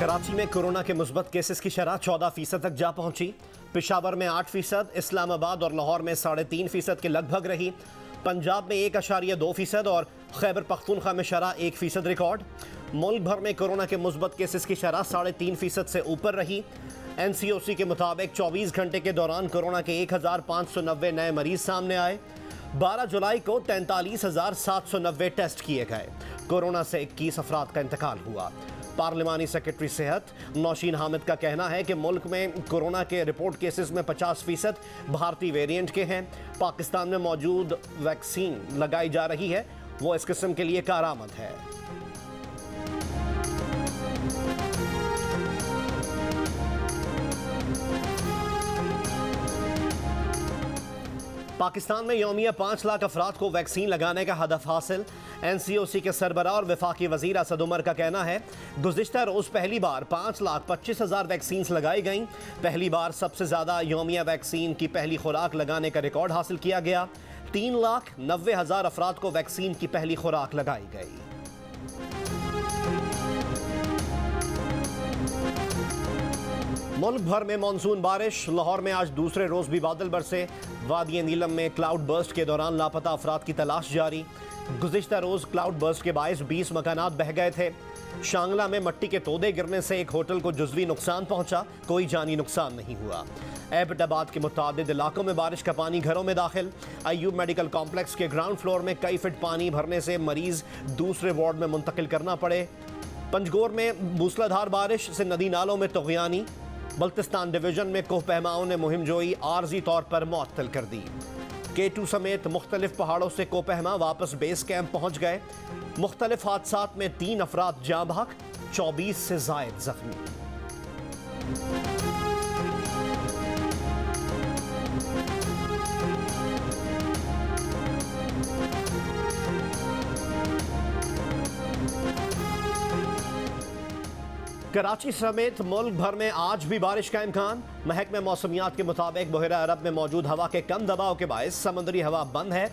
कराची में कोरोना के मुस्बत केसेस की शरह 14% तक जा पहुंची। पेशावर में 8%, इस्लामाबाद और लाहौर में 3.5% के लगभग रही। पंजाब में 1.2% और खैबर पख्तूनख्वा में शरह 1% रिकॉर्ड। मुल्क भर में कोरोना के मुस्बत केसेस की शरह 3.5% से ऊपर रही। NCOC के मुताबिक 24 घंटे के दौरान कोरोना के 1590 नए मरीज सामने आए। 12 जुलाई को 43,790 टेस्ट किए गए। कोरोना से 21 अफराद का इंतकाल हुआ। पार्लिमानी सेक्रेटरी सेहत नौशीन हामिद का कहना है कि मुल्क में कोरोना के रिपोर्ट केसेस में 50% भारतीय वेरिएंट के हैं। पाकिस्तान में मौजूद वैक्सीन लगाई जा रही है, वो इस किस्म के लिए कारआमद है। पाकिस्तान में यौमिया 5 लाख अफराद को वैक्सीन लगाने का हदफ हासिल। NCOC के सरबराह और वफाकी वजीर असद उमर का कहना है गुज़िश्ता रोज़ पहली बार 5,25,000 वैक्सीन लगाई गईं। पहली बार सबसे ज़्यादा यौमिया वैक्सीन की पहली खुराक लगाने का रिकॉर्ड हासिल किया गया। 3,90,000 अफराद को वैक्सीन की पहली खुराक लगाई गई। मुल्क भर में मानसून बारिश। लाहौर में आज दूसरे रोज भी बादल बरसे। वादी नीलम में क्लाउड बर्स्ट के दौरान लापता अफराद की तलाश जारी। गुज़िश्ता रोज क्लाउड बर्स्ट के बायस 20 मकानात बह गए थे। शांगला में मिट्टी के तोदे गिरने से एक होटल को जुज़वी नुकसान पहुंचा, कोई जानी नुकसान नहीं हुआ। एबटाबाद के मुताबिद इलाकों में बारिश का पानी घरों में दाखिल। अयूब मेडिकल कॉम्प्लेक्स के ग्राउंड फ्लोर में कई फिट पानी भरने से मरीज दूसरे वार्ड में मुंतकिल करना पड़े। पंजगोर में मूसलाधार बारिश से नदी नालों में तुग़यानी। बल्तिस्तान डिवीजन में कोहपहमाओं ने मुहिम जोई आर्जी तौर पर मुअत्तल कर दी। K2 समेत मुख्तलिफ पहाड़ों से कोहपहमा वापस बेस कैंप पहुंच गए। मुख्तलिफ हादसात में 3 अफराद जाँ बहक, 24 से ज़ायद जख्मी। कराची समेत मुल्क भर में आज भी बारिश का इम्कान। महकमे मौसमियात के मुताबिक बहरा अरब में मौजूद हवा के कम दबाव के बायस समुद्री हवा बंद है।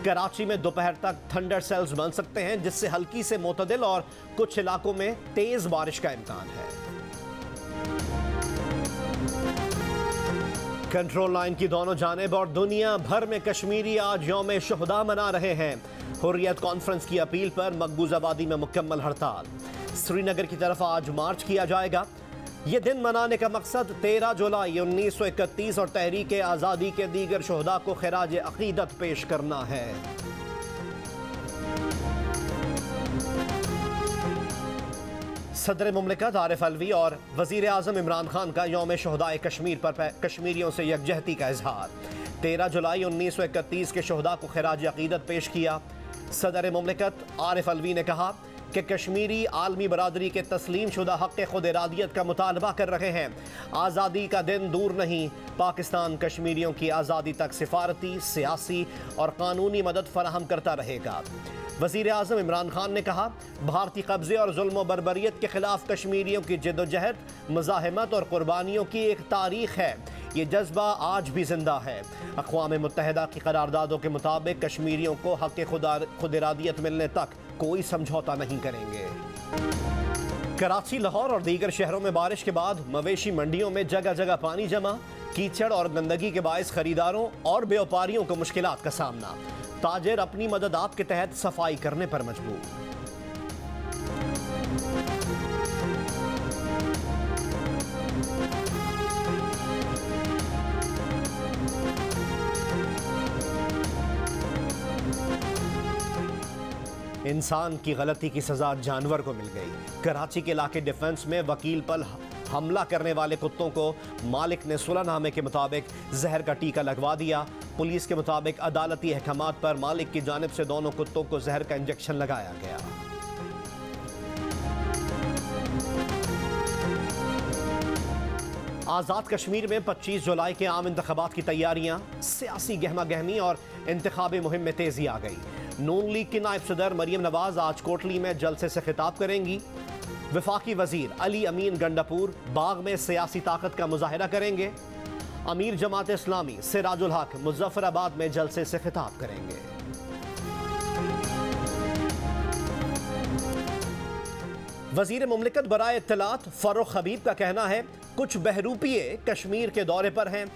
कराची में दोपहर तक थंडर सेल्स बन सकते हैं, जिससे हल्की से मोतदिल और कुछ इलाकों में तेज बारिश का इम्कान है। कंट्रोल लाइन की दोनों जानिब और दुनिया भर में कश्मीरी आज यौम शुहदा मना रहे हैं। हुर्रियत कॉन्फ्रेंस की अपील पर मकबूज आबादी में मुकम्मल हड़ताल। श्रीनगर की तरफ आज मार्च किया जाएगा। ये दिन मनाने का मकसद 13 जुलाई 1931 और तहरीक आज़ादी के दीगर शुहदा को खिराज अकीदत पेश करना है। सदर मुमलिकत आरिफ अलवी और वज़ीर आज़म इमरान खान का यौम शुहदा कश्मीर पर कश्मीरियों से यकजहती का इजहार। 13 जुलाई 1931 के शुहदा को खिराज अकीदत पेश किया। सदर मुमलिकत आरिफ अलवी ने कहा कि कश्मीरी आलमी बरादरी के तस्लीम शुदा हक़ खुद इरादियत का मुतालबा कर रहे हैं। आज़ादी का दिन दूर नहीं। पाकिस्तान कश्मीरियों की आज़ादी तक सिफारती, सियासी और कानूनी मदद फराहम करता रहेगा। वज़ीर आज़म इमरान खान ने कहा भारतीय कब्ज़े और जुल्म बर्बरियत के ख़िलाफ़ कश्मीरियों की जद्दोजहद, मज़ाहमत और क़ुरबानियों की एक तारीख़ है। ये जज्बा आज भी जिंदा है। अक़वाम मुत्तहिदा की करारदादों के मुताबिक कश्मीरियों को हक़ खुद इरादियत मिलने तक कोई समझौता नहीं करेंगे। कराची, लाहौर और दीगर शहरों में बारिश के बाद मवेशी मंडियों में जगह जगह पानी जमा। कीचड़ और गंदगी के बायस खरीदारों और व्यापारियों को मुश्किलात का सामना। ताजिर अपनी मददात के तहत सफाई करने पर मजबूर। इंसान की गलती की सजा जानवर को मिल गई। कराची के इलाके डिफेंस में वकील पर हमला करने वाले कुत्तों को मालिक ने सुलहनामे के मुताबिक जहर का टीका लगवा दिया। पुलिस के मुताबिक अदालती अहकामात पर मालिक की जानिब से दोनों कुत्तों को जहर का इंजेक्शन लगाया गया। आज़ाद कश्मीर में 25 जुलाई के आम इंतखाबात की तैयारियां। सियासी गहमा गहमी और इंतखाबी मुहिम में तेजी आ गई। नून लीग की नायब सदर मरियम नवाज आज कोटली में जलसे से खिताब करेंगी। वफाकी वजीर अली अमीन गंडापुर बाग में सियासी ताकत का मुजाहिरा करेंगे। अमीर जमात इस्लामी सिराजुल हक मुजफ्फराबाद में जलसे से खिताब करेंगे। वजीर मुमलिकत बराए इत्तलात फर्रुख हबीब का कहना है कुछ बहरूपिये कश्मीर के दौरे पर हैं,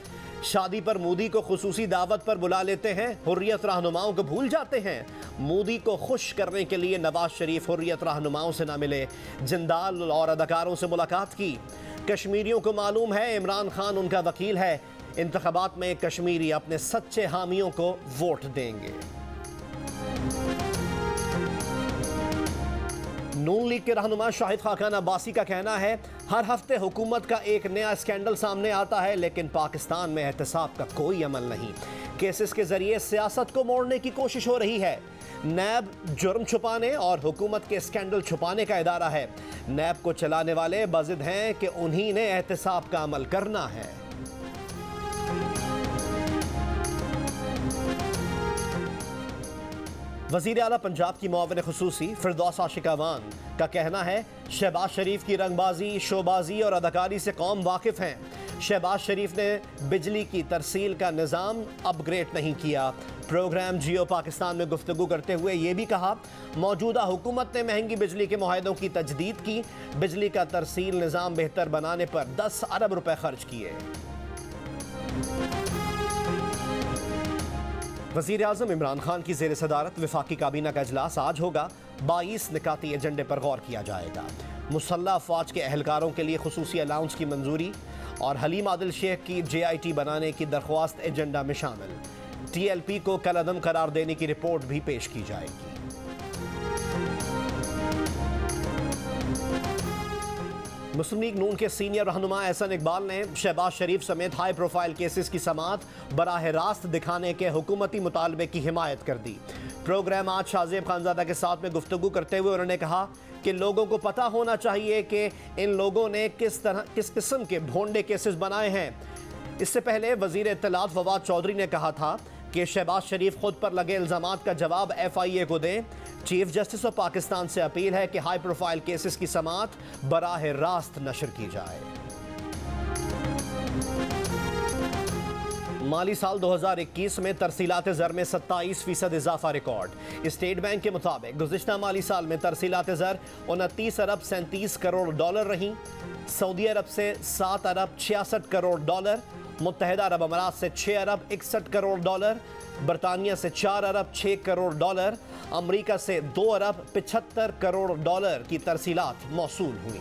शादी पर मोदी को खुसूसी दावत पर बुला लेते हैं, हुर्रियत रहनुमाओं को भूल जाते हैं। मोदी को खुश करने के लिए नवाज शरीफ हुर्रियत रहनुमाओं से न मिले, जिंदाल और अदाकारों से मुलाकात की। कश्मीरियों को मालूम है इमरान खान उनका वकील है, इंतखाबात में कश्मीरी अपने सच्चे हामियों को वोट देंगे। नून लीग के रहनुमा शाहिद खाकान अब्बासी का कहना है हर हफ्ते हुकूमत का एक नया स्कैंडल सामने आता है, लेकिन पाकिस्तान में एहतसाब का कोई अमल नहीं। केसेस के जरिए सियासत को मोड़ने की कोशिश हो रही है। नैब जुर्म छुपाने और हुकूमत के स्कैंडल छुपाने का इदारा है। नैब को चलाने वाले बाजिद हैं कि उन्हीं ने एहतसाब का अमल करना है। वज़ीर आला पंजाब की मुआविन खुसूसी फिरदौस आशिक अवान का कहना है शहबाज शरीफ की रंगबाजी, शोबाजी और अदाकारी से कौम वाकिफ हैं। शहबाज शरीफ ने बिजली की तरसील का निज़ाम अपग्रेड नहीं किया। प्रोग्राम जियो पाकिस्तान में गुफ्तगू करते हुए ये भी कहा मौजूदा हुकूमत ने महंगी बिजली के मुआहदों की तजदीद की, बिजली का तरसील निज़ाम बेहतर बनाने पर 10 अरब रुपए खर्च किए। वज़ीर आज़म इमरान खान की ज़ेर सदारत वफाकी काबीना का इजलास आज होगा। 22 निकाती एजेंडे पर गौर किया जाएगा। मुसल्लह अफवाज के एहलकारों के लिए खुसूसी अलाउंस की मंजूरी और हलीम आदिल शेख की JIT बनाने की दरख्वास्त एजेंडा में शामिल। TLP को कलअदम करार देने की रिपोर्ट भी पेश की जाएगी। मुस्लिम लीग नून के सीनियर रहनुमा एहसन इकबाल ने शहबाज शरीफ समेत हाई प्रोफाइल केसेस की समाअत बराह रास्त दिखाने के हुकूमती मुतालबे की हिमायत कर दी। प्रोग्राम आज शाहजेब खानजादा के साथ में गुफ्तगू करते हुए उन्होंने कहा कि लोगों को पता होना चाहिए कि इन लोगों ने किस किस्म के भोंडे केसेस बनाए हैं। इससे पहले वजीर इत्तलात फवाद चौधरी ने कहा था कि शहबाज शरीफ खुद पर लगे इल्जामात का जवाब FIA को दें। चीफ जस्टिस ऑफ पाकिस्तान से अपील है कि हाई प्रोफाइल केसेस की समाअत बराह रास्त नशर की जाए। माली साल 2021 में तरसीलात ज़र में 27% इजाफा रिकॉर्ड। स्टेट बैंक के मुताबिक गुज़िश्ता माली साल में तरसीलात ज़र 29 अरब 37 करोड़ डॉलर रहीं। सऊदी अरब से 7 अरब 66 करोड़ डॉलर, मुत्तहिदा अरब अमारात से 6 अरब 61 करोड़ डॉलर, बरतानिया से 4 अरब 6 करोड़ डॉलर, अमेरिका से 2 अरब 75 करोड़ डॉलर की तरसीलात मौसूल हुई।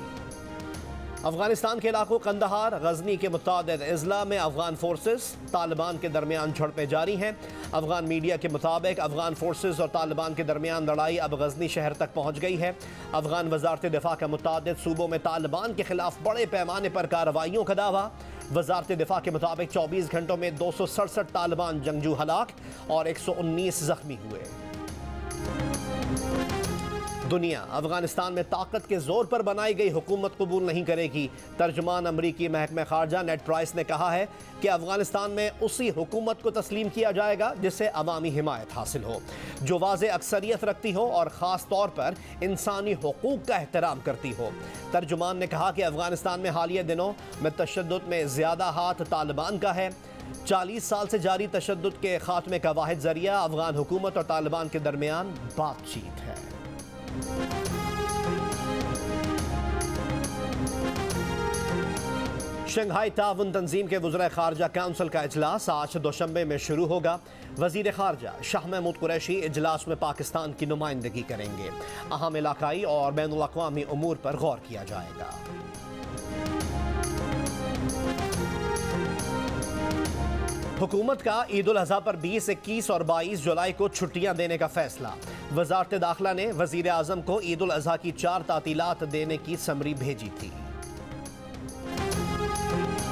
अफगानिस्तान के इलाकों कंदहार, गजनी के मुतादिद अजला में अफगान फोर्सेस तालिबान के दरमियान झड़पें जारी हैं। अफगान मीडिया के मुताबिक अफगान फोर्सेस और तालिबान के दरमियान लड़ाई अब गजनी शहर तक पहुँच गई है। अफगान वजारत दिफा का मुतादिद सूबों में तालिबान के खिलाफ बड़े पैमाने पर कार्रवाइयों का दावा। वजारत दिफा के मुताबिक 24 घंटों में 267 तालिबान जंगजू हलाक और 119 जख्मी हुए। दुनिया अफगानिस्तान में ताकत के जोर पर बनाई गई हुकूमत कबूल नहीं करेगी। तर्जुमान अमरीकी महकमा खारजा नेड प्राइस ने कहा है कि अफगानिस्तान में उसी हुकूमत को तस्लीम किया जाएगा जिससे अवामी हिमायत हासिल हो, जो वाज़े अक्सरियत रखती हो और ख़ास तौर पर इंसानी हुकूक का एहतराम करती हो। तर्जुमान ने कहा कि अफगानिस्तान में हालिया दिनों में तशद्दुद में ज़्यादा हाथ तालिबान का है। 40 साल से जारी तशद्दुद के खात्मे का वाहिद जरिया अफगान हुकूमत और तालिबान के दरमियान बातचीत है। शंघाई ताउन तंजीम के वज़ीर खारजा काउंसिल का इजलास आज दोशंबे में शुरू होगा। वज़ीर खारजा शाह महमूद कुरैशी इजलास में पाकिस्तान की नुमाइंदगी करेंगे। अहम इलाकाई और बैनुल अक़वामी उमूर पर गौर किया जाएगा। हुकूमत का ईद उल अज़हा पर 20, 21 और 22 जुलाई को छुट्टियां देने का फैसला। वज़ारत दाखिला ने वज़ीर आज़म को ईद उल अज़हा की 4 तातीलात देने की समरी भेजी थी।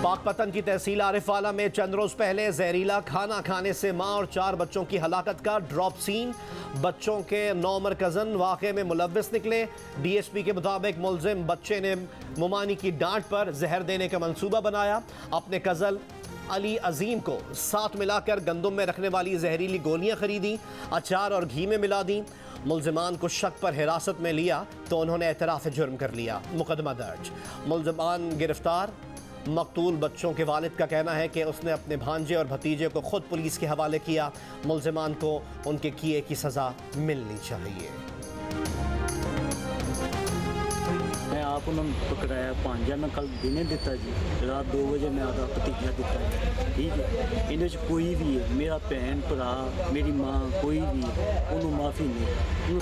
पाकपतन की तहसील आरिफवाला में चंद रोज पहले जहरीला खाना खाने से मां और 4 बच्चों की हलाकत का ड्रॉप सीन। बच्चों के 9 मरकज़न वाक़े में मुलव्विस निकले। DSP के मुताबिक मुलजिम बच्चे ने मुमानी की डांट पर जहर देने का मंसूबा बनाया। अपने कज़ल अली अजीम को साथ मिलाकर गंदम में रखने वाली जहरीली गोलियां खरीदी, अचार और घी में मिला दी। मुलजिमान को शक पर हिरासत में लिया तो उन्होंने एतराफ़ जुर्म कर लिया। मुकदमा दर्ज, मुलजिमान गिरफ्तार। मकतूल बच्चों के वालिद का कहना है कि उसने अपने भांजे और भतीजे को खुद पुलिस के हवाले किया। मुलजिमान को उनके किए की सज़ा मिलनी चाहिए। मैं आप उन्होंने पकड़ाया भांजा मैं कल दिने दिता जी रात 2 बजे मैं आता भतीजा दिता ठीक है इन कोई भी है मेरा भैन भरा मेरी माँ कोई भी उन्होंने माफ़ी नहीं।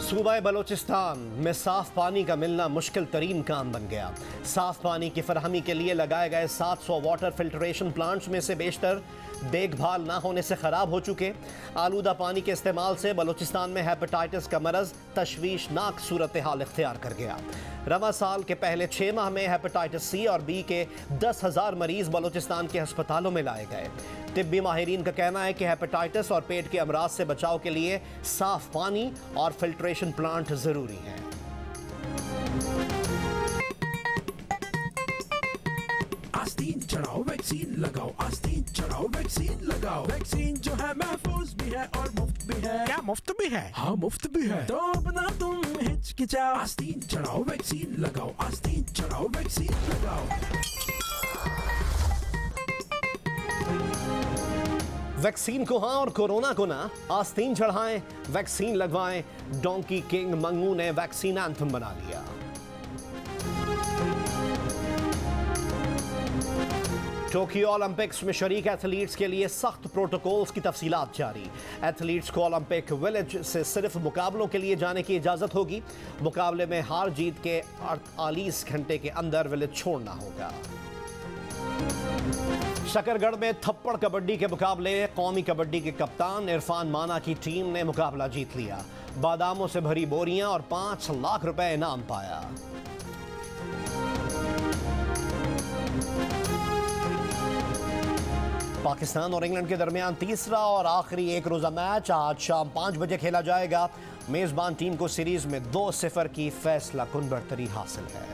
सूबा बलोचिस्तान में साफ पानी का मिलना मुश्किल तरीन काम बन गया। साफ पानी की फरहमी के लिए लगाए गए 700 वाटर फिल्ट्रेशन प्लांट्स में से बेशतर देखभाल ना होने से ख़राब हो चुके। आलूदा पानी के इस्तेमाल से बलूचिस्तान में हेपेटाइटिस का मरज़ तशवीशनाक सूरत हाल इख्तियार कर गया। रवा साल के पहले 6 माह में हेपेटाइटिस सी और बी के 10,000 मरीज बलूचिस्तान के अस्पतालों में लाए गए। तिब्बी माहिरीन का कहना है कि हेपेटाइटिस और पेट के अमराज से बचाव के लिए साफ पानी और फिल्ट्रेशन प्लांट ज़रूरी हैं। आस्तीन चढ़ाओ वैक्सीन लगाओ, आस्तीन चढ़ाओ वैक्सीन लगाओ। वैक्सीन जो है महफूज भी है और मुफ्त भी है। क्या मुफ्त भी है? हाँ मुफ्त भी है। तो अपना तुम हिचकिचाओ, आस्तीन चढ़ाओ वैक्सीन लगाओ, आस्तीन चढ़ाओ वैक्सीन लगाओ। वैक्सीन को हाँ और कोरोना को ना, आस्तीन चढ़ाएं, वैक्सीन लगवाएं। डोंकी किंग मंगू ने वैक्सीन एंथम बना लिया। टोक्यो ओलंपिक्स में शरीक एथलीट्स के लिए सख्त प्रोटोकॉल्स की तफसीलात जारी। एथलीट्स को ओलंपिक विलेज से सिर्फ मुकाबलों के लिए जाने की इजाज़त होगी। मुकाबले में हार जीत के 48 घंटे के अंदर विलेज छोड़ना होगा। शकरगढ़ में थप्पड़ कबड्डी के मुकाबले कौमी कबड्डी के कप्तान इरफान माना की टीम ने मुकाबला जीत लिया। बादामों से भरी बोरियां और 5 लाख रुपए इनाम पाया। पाकिस्तान और इंग्लैंड के दरमियान तीसरा और आखिरी एक रोज़ा मैच आज शाम 5 बजे खेला जाएगा। मेज़बान टीम को सीरीज में 2-0 की फैसला कुन बढ़तरी हासिल है।